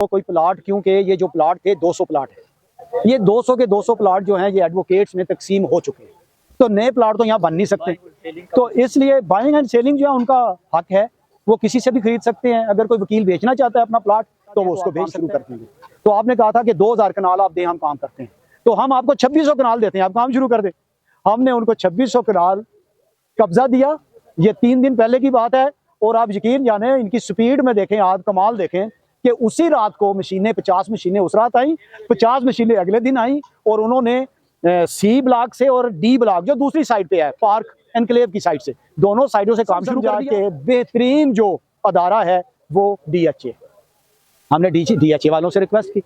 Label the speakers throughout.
Speaker 1: तो कोई प्लाट, क्योंकि ये जो प्लाट थे 200 प्लाट है, ये 200 के 200 प्लाट जो हैं ये एडवोकेट्स में तकसीम हो चुके हैं, तो नए प्लाट तो यहाँ बन नहीं सकते। तो इसलिए बाइंग एंड सेलिंग जो है उनका हक है, वो किसी से भी खरीद सकते हैं। अगर कोई वकील बेचना चाहता है अपना प्लाट तो वो उसको बेच शुरू कर देंगे। तो आपने कहा था कि 2000 कनाल आप दें, हम काम करते हैं, तो हम आपको 2600 कनाल देते हैं, आप काम शुरू कर दें। हमने उनको 2600 कनाल कब्जा दिया, ये 3 दिन पहले की बात है। और आप यकीन जाने इनकी स्पीड में देखें, आप कमाल देखें कि उसी रात को मशीनें 50 मशीनें उस रात आई, 50 मशीनें अगले दिन आई, और उन्होंने सी ब्लॉक से और डी ब्लॉक जो दूसरी साइड पे है पार्क एनक्लेव की साइड से, दोनों साइडों से काम शुरू कर दिया। बेहतरीन जो अदारा है वो DHA, हमने DHA वालों से रिक्वेस्ट की,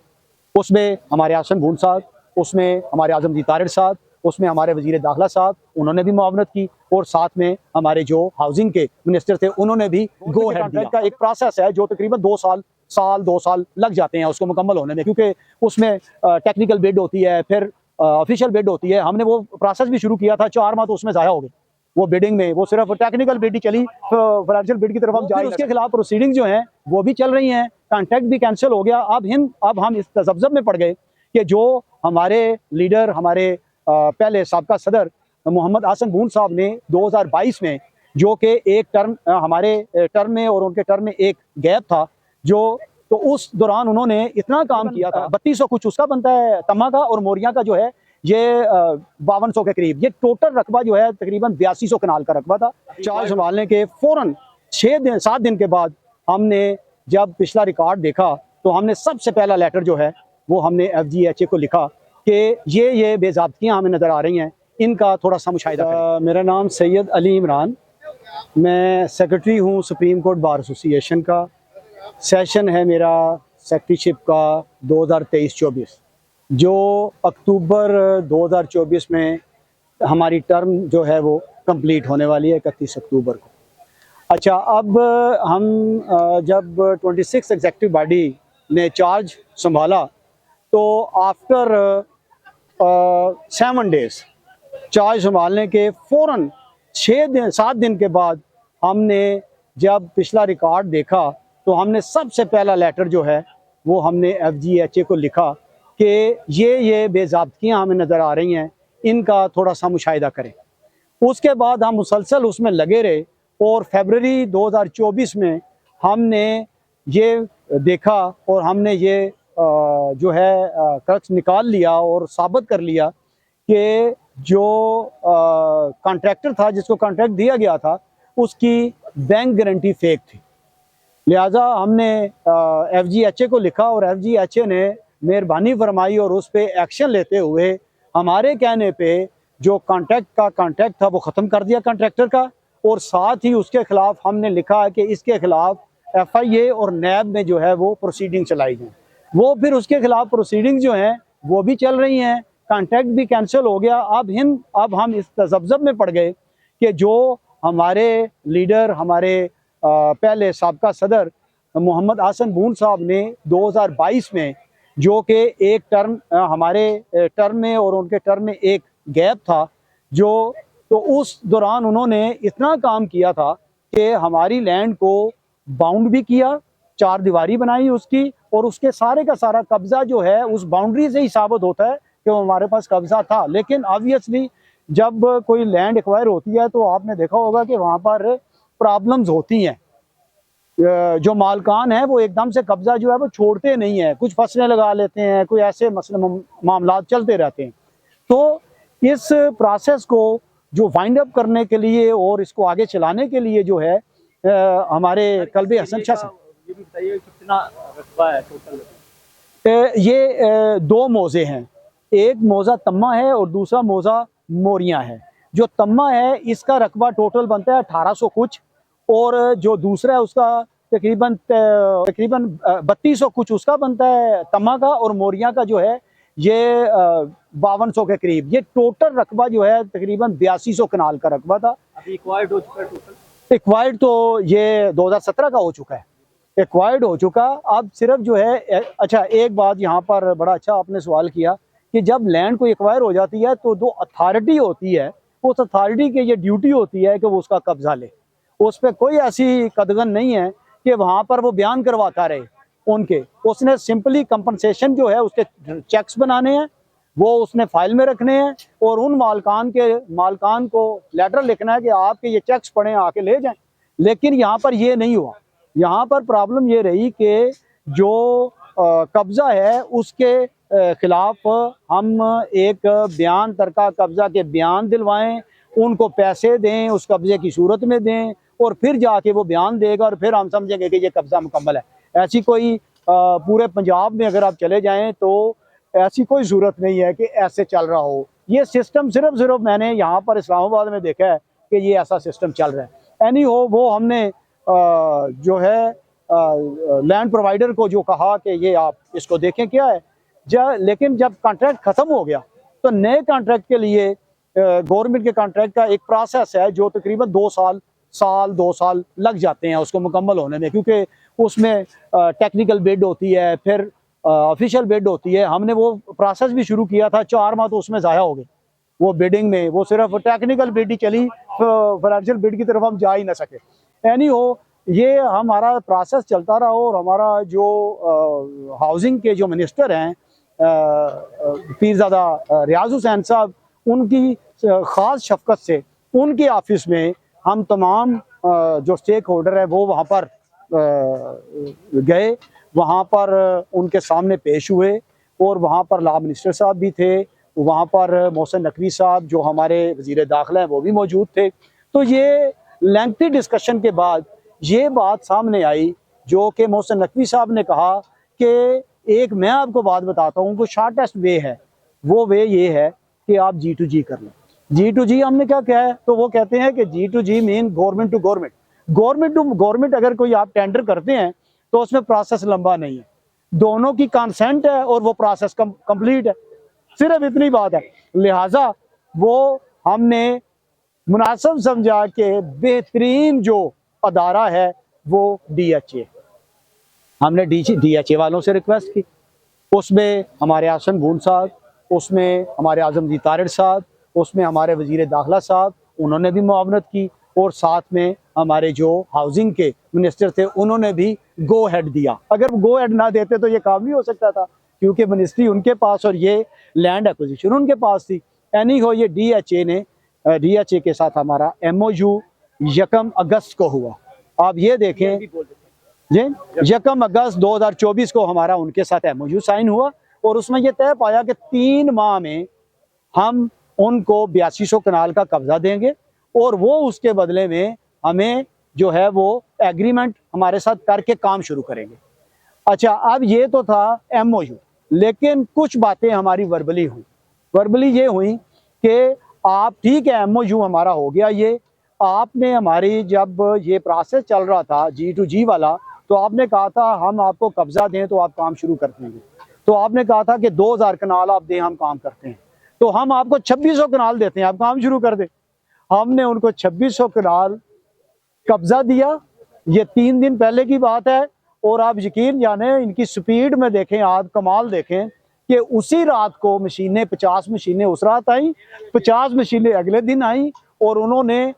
Speaker 1: उसमें हमारे आसन बून साहब, उसमें हमारे आजमदीद तारिड़ साहब, उसमें हमारे वजीर दाखिला साहब, उन्होंने भी मुआवनत की, और साथ में हमारे जो हाउसिंग के मिनिस्टर थे उन्होंने भी गो हेड दिया। का एक प्रोसेस है जो तकरीबन 2 साल लग जाते हैं उसको मुकम्मल होने में, क्योंकि उसमें टेक्निकल बिड होती है, फिर ऑफिशियल बिड होती है। हमने वो प्रोसेस भी शुरू किया था, 4 माह तो उसमें ज़ाया हो गए वो बिडिंग में, वो सिर्फ टेक्निकल बिड ही चली, फाइनेंशियल बिड की तरफ हम जाए। उसके खिलाफ प्रोसीडिंग जो हैं वो भी चल रही हैं, कॉन्ट्रैक्ट भी कैंसिल हो गया। अब हम इस तज़ब्ज़ब में पड़ गए कि जो हमारे लीडर, हमारे पहले साबका सदर मोहम्मद आसन बून साहब ने 2022 में, जो कि एक टर्म हमारे टर्म में और उनके टर्म में एक गैप था, जो तो उस दौरान उन्होंने इतना काम किया था, 3200 कुछ उसका बनता है तमा का, और मोरिया का जो है ये 5200 के करीब, ये टोटल रकबा जो है तकरीबन 8200 कनाल का रकबा था। चार्ज संभालने के फौरन 7 दिन के बाद हमने जब पिछला रिकॉर्ड देखा तो हमने सबसे पहला लेटर जो है वो हमने FGHA को लिखा कि ये बेज़ाब्तियाँ हमें नज़र आ रही हैं, इनका थोड़ा सा मुशाहिदा करें। मेरा नाम सैयद अली इमरान, मैं सेक्रेटरी हूँ सुप्रीम कोर्ट बार एसोसिएशन का। सेशन है मेरा सेक्रेटरीशिप का 2023-24, जो अक्टूबर 2024 में हमारी टर्म जो है वो कंप्लीट होने वाली है 31 अक्टूबर को। अच्छा, अब हम जब 26 एग्जेक्टिव बॉडी ने चार्ज संभाला तो आफ्टर 7 डेज चार्ज संभालने के फ़ौरन 7 दिन के बाद हमने जब पिछला रिकॉर्ड देखा तो हमने सबसे पहला लेटर जो है वो हमने FGHA को लिखा कि ये बेज़ाब्तियाँ हमें नज़र आ रही हैं, इनका थोड़ा सा मुशाहिदा करें। उसके बाद हम मुसलसल उसमें लगे रहे, और फरवरी 2024 में हमने ये देखा और हमने ये जो है कर्ज निकाल लिया और साबित कर लिया कि जो कॉन्ट्रैक्टर था, जिसको कॉन्ट्रैक्ट दिया गया था, उसकी बैंक गारंटी फेक थी। लिहाजा हमने FGHA को लिखा और FGHA ने मेहरबानी फरमाई और उस पर एक्शन लेते हुए हमारे कहने पे जो कॉन्ट्रैक्ट था वो ख़त्म कर दिया कॉन्ट्रैक्टर का, और साथ ही उसके खिलाफ हमने लिखा कि इसके खिलाफ FIA और NAB में जो है वो प्रोसीडिंग चलाई जाए। वो फिर उसके खिलाफ प्रोसीडिंग जो हैं वो भी चल रही हैं, कॉन्ट्रैक्ट भी कैंसिल हो गया। अब हम इस तज़ब्ज़ब में पड़ गए कि जो हमारे लीडर, हमारे पहले साबका सदर मोहम्मद आसन बून साहब ने 2022 में, जो कि एक टर्म हमारे टर्म में और उनके टर्म में एक गैप था, जो तो उस दौरान उन्होंने इतना काम किया था कि हमारी लैंड को बाउंड भी किया, 4 दीवारी बनाई उसकी, और उसके सारे का सारा कब्जा जो है उस बाउंड्री से ही साबित होता है कि वो हमारे पास कब्जा था। लेकिन ऑब्वियसली जब कोई लैंड एक्वायर होती है तो आपने देखा होगा कि वहाँ पर प्रॉब्लम्स होती हैं, जो मालकान है वो एकदम से कब्जा जो है वो छोड़ते नहीं है, कुछ फसलें लगा लेते हैं, कोई ऐसे मसले मामला चलते रहते हैं। तो इस प्रोसेस को जो वाइंड अप करने के लिए और इसको आगे चलाने के लिए जो है हमारे कल्बे हसन शाह साहब, ये भी बताइए कितना रकबा है टोटल? ये 2 मौजे हैं, एक मौजा तम्मा है और दूसरा मौजा मोरिया है। जो तम्मा है इसका रकबा टोटल बनता है 1800 कुछ, और जो दूसरा है उसका तकरीबन 3200 कुछ उसका बनता है तम्मा का, और मोरिया का जो है ये 5200 के करीब। ये टोटल रकबा जो है तकरीबन 8200 कनाल का रकबा था। अभी एक्वायर्ड हो चुका है टोटल? एक्वायर्ड तो ये 2017 का हो चुका है, एक्वायर्ड हो चुका। अब सिर्फ जो है अच्छा, एक बात यहाँ पर बड़ा अच्छा आपने सवाल किया कि जब लैंड को एक्वायर हो जाती है तो जो अथॉरिटी होती है उस अथॉरिटी की ये ड्यूटी होती है कि वो उसका कब्जा ले। उस पर कोई ऐसी कदगन नहीं है कि वहाँ पर वो बयान करवाता रहे उनके, उसने सिंपली कंपनसेशन जो है उसके चेक्स बनाने हैं, वो उसने फाइल में रखने हैं और उन मालकान को लेटर लिखना है कि आपके ये चेक्स पड़े आके ले जाएं। लेकिन यहाँ पर ये नहीं हुआ। यहाँ पर प्रॉब्लम ये रही कि जो कब्जा है उसके खिलाफ हम एक बयान, तरका कब्जा के बयान दिलवाएं, उनको पैसे दें, उस कब्जे की सूरत में दें और फिर जाके वो बयान देगा और फिर हम समझेंगे कि ये कब्जा मुकम्मल है। ऐसी कोई पूरे पंजाब में अगर आप चले जाएं तो ऐसी कोई सूरत नहीं है कि ऐसे चल रहा हो। ये सिस्टम सिर्फ मैंने यहाँ पर इस्लामाबाद में देखा है कि ये ऐसा सिस्टम चल रहा है। एनी हो, वो हमने जो है लैंड प्रोवाइडर को जो कहा कि ये आप इसको देखें क्या है, लेकिन जब कॉन्ट्रैक्ट ख़त्म हो गया तो नए कॉन्ट्रैक्ट के लिए गवर्नमेंट के कॉन्ट्रैक्ट का एक प्रोसेस है जो तकरीबन 2 साल लग जाते हैं उसको मुकम्मल होने में, क्योंकि उसमें टेक्निकल बिड होती है, फिर ऑफिशियल बिड होती है। हमने वो प्रोसेस भी शुरू किया था, 4 माह तो उसमें ज़ाया हो गए वो बिडिंग में, वो सिर्फ टेक्निकल बिड ही चली, फाइनेंशियल बिड की तरफ हम जा ही ना सके। एनी हो, ये हमारा प्रोसेस चलता रहा और हमारा जो हाउसिंग के जो मिनिस्टर हैं पीरज़ादा रियाज हुसैन साहब, उनकी ख़ास शफकत से उनके ऑफिस में हम तमाम जो स्टेक होल्डर है वो वहाँ पर गए, वहाँ पर उनके सामने पेश हुए और वहाँ पर लॉ मिनिस्टर साहब भी थे, वहाँ पर मोहसिन नकवी साहब जो हमारे वज़ीर दाखिला हैं वो भी मौजूद थे। तो ये लेंथी डिस्कशन के बाद ये बात सामने आई जो कि मोहसिन नकवी साहब ने कहा कि एक मैं आपको बात बताता हूँ, वो शॉर्टेस्ट वे है, वो वे ये है कि आप G2G कर लें। G2G हमने क्या कहा है, तो वो कहते हैं कि G2G mean government to government. Government to government अगर कोई आप टेंडर करते हैं तो उसमें प्रोसेस लंबा नहीं है, दोनों की कंसेंट है और वो प्रोसेस कंप्लीट है, सिर्फ इतनी बात है। लिहाजा वो हमने मुनासिब समझा कि बेहतरीन जो अदारा है वो DHA, हमने DHA वालों से रिक्वेस्ट की, उसमें हमारे आसन बून साहब, उसमें हमारे आजमजी तारिड़ साहब, उसमें हमारे वज़ीर दाखिला साहब, उन्होंने भी मुआवनत की और साथ में हमारे जो हाउसिंग के मिनिस्टर थे उन्होंने भी गो हेड दिया। अगर गो हेड ना देते तो ये काम नहीं हो सकता था, क्योंकि मिनिस्ट्री उनके पास और ये लैंड एक्विजिशन उनके पास थी। एनी हो, ये DHA के साथ हमारा MOU 1 अगस्त को हुआ। आप ये देखें जी, 1 अगस्त 2024 को हमारा उनके साथ MOU साइन हुआ और उसमें यह तय पाया कि 3 माह में हम उनको 8200 कनाल का कब्जा देंगे और वो उसके बदले में हमें जो है वो एग्रीमेंट हमारे साथ करके काम शुरू करेंगे। अच्छा, अब ये तो था MOU, लेकिन कुछ बातें हमारी वर्बली हुई। वर्बली ये हुई कि आप ठीक है MOU हमारा हो गया, ये आपने हमारी जब ये प्रोसेस चल रहा था G2G वाला, तो आपने कहा था हम आपको कब्जा दें तो आप काम शुरू कर देंगे, तो आपने कहा था कि 2000 कनाल आप दें हम काम करते हैं, तो हम आपको 2600 कनाल देते हैं आप काम शुरू कर दें। हमने उनको 2600 कनाल कब्जा दिया, ये 3 दिन पहले की बात है और आप यकीन जाने इनकी स्पीड में देखें, आप कमाल देखें कि उसी रात को मशीनें 50 मशीनें उस रात आई, 50 मशीनें अगले दिन आई और उन्होंने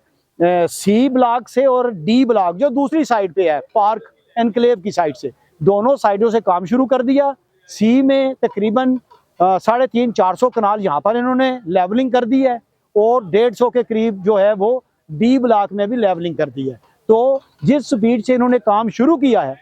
Speaker 1: C ब्लॉक से और D ब्लॉक जो दूसरी साइड पे है पार्क एनक्लेव की साइड से, दोनों साइडों से काम शुरू कर दिया। C में तकरीबन 350-400 कनाल यहाँ पर इन्होंने लेवलिंग कर दी है और 150 के करीब जो है वो D ब्लॉक में भी लेवलिंग कर दी है। तो जिस स्पीड से इन्होंने काम शुरू किया है,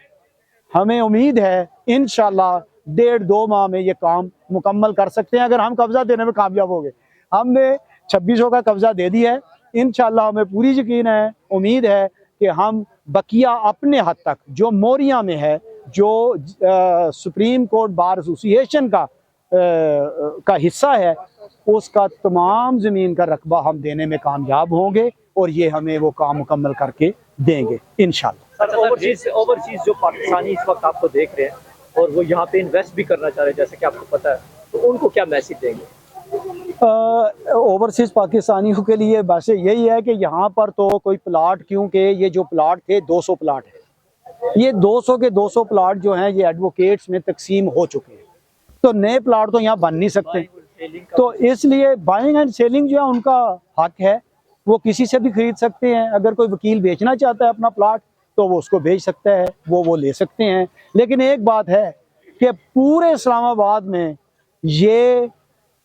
Speaker 1: हमें उम्मीद है इंशाल्लाह 1.5-2 माह में ये काम मुकम्मल कर सकते हैं अगर हम कब्जा देने में कामयाब हो गए। हमने 2600 का कब्जा दे दिया है, इंशाल्लाह हमें पूरी यकीन है, उम्मीद है कि हम बकिया अपने हद तक जो मोरिया में है, जो सुप्रीम कोर्ट बार एसोसिएशन का हिस्सा है, उसका तमाम ज़मीन का रकबा हम देने में कामयाब होंगे और ये हमें वो काम मुकम्मल करके देंगे इंशाल्लाह।
Speaker 2: ओवरसीज जो पाकिस्तानी इस वक्त आपको देख रहे हैं और वो यहाँ पे इन्वेस्ट भी करना चाह रहे हैं जैसे कि आपको पता है, तो उनको क्या मैसेज देंगे?
Speaker 1: ओवरसीज़ पाकिस्तानियों के लिए वैसे यही है कि यहाँ पर तो कोई प्लाट, क्योंकि ये जो प्लाट थे 200 प्लाट है, ये 200 के 200 प्लाट जो हैं ये एडवोकेट्स में तकसीम हो चुके हैं, तो नए प्लाट तो यहाँ बन नहीं सकते, तो इसलिए बाइंग एंड सेलिंग जो है उनका हक है, वो किसी से भी खरीद सकते हैं। अगर कोई वकील बेचना चाहता है अपना प्लाट तो वो उसको बेच सकता है, वो ले सकते हैं। लेकिन एक बात है कि पूरे इस्लामाबाद में ये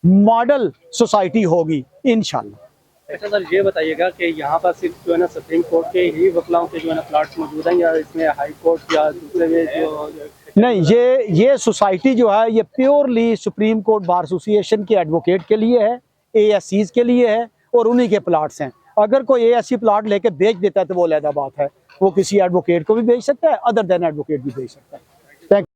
Speaker 1: मॉडल सोसाइटी होगी इंशाल्लाह।
Speaker 2: अच्छा सर, ये बताइएगा कि यहाँ पर सिर्फ जो है ना सुप्रीम कोर्ट के ही वकलाओं के जो है ना प्लाट्स मौजूद हैं, या इसमें हाई कोर्ट या दूसरे में जो
Speaker 1: नहीं, ये सोसाइटी जो है ये purely supreme court bar association के एडवोकेट के लिए है, ASCs के लिए है, और उन्हीं के प्लाट्स हैं। अगर कोई ASC प्लाट लेके बेच देता है तो वो अलग बात है, वो किसी एडवोकेट को भी बेच सकता है, अदर देन एडवोकेट भी बेच सकता है।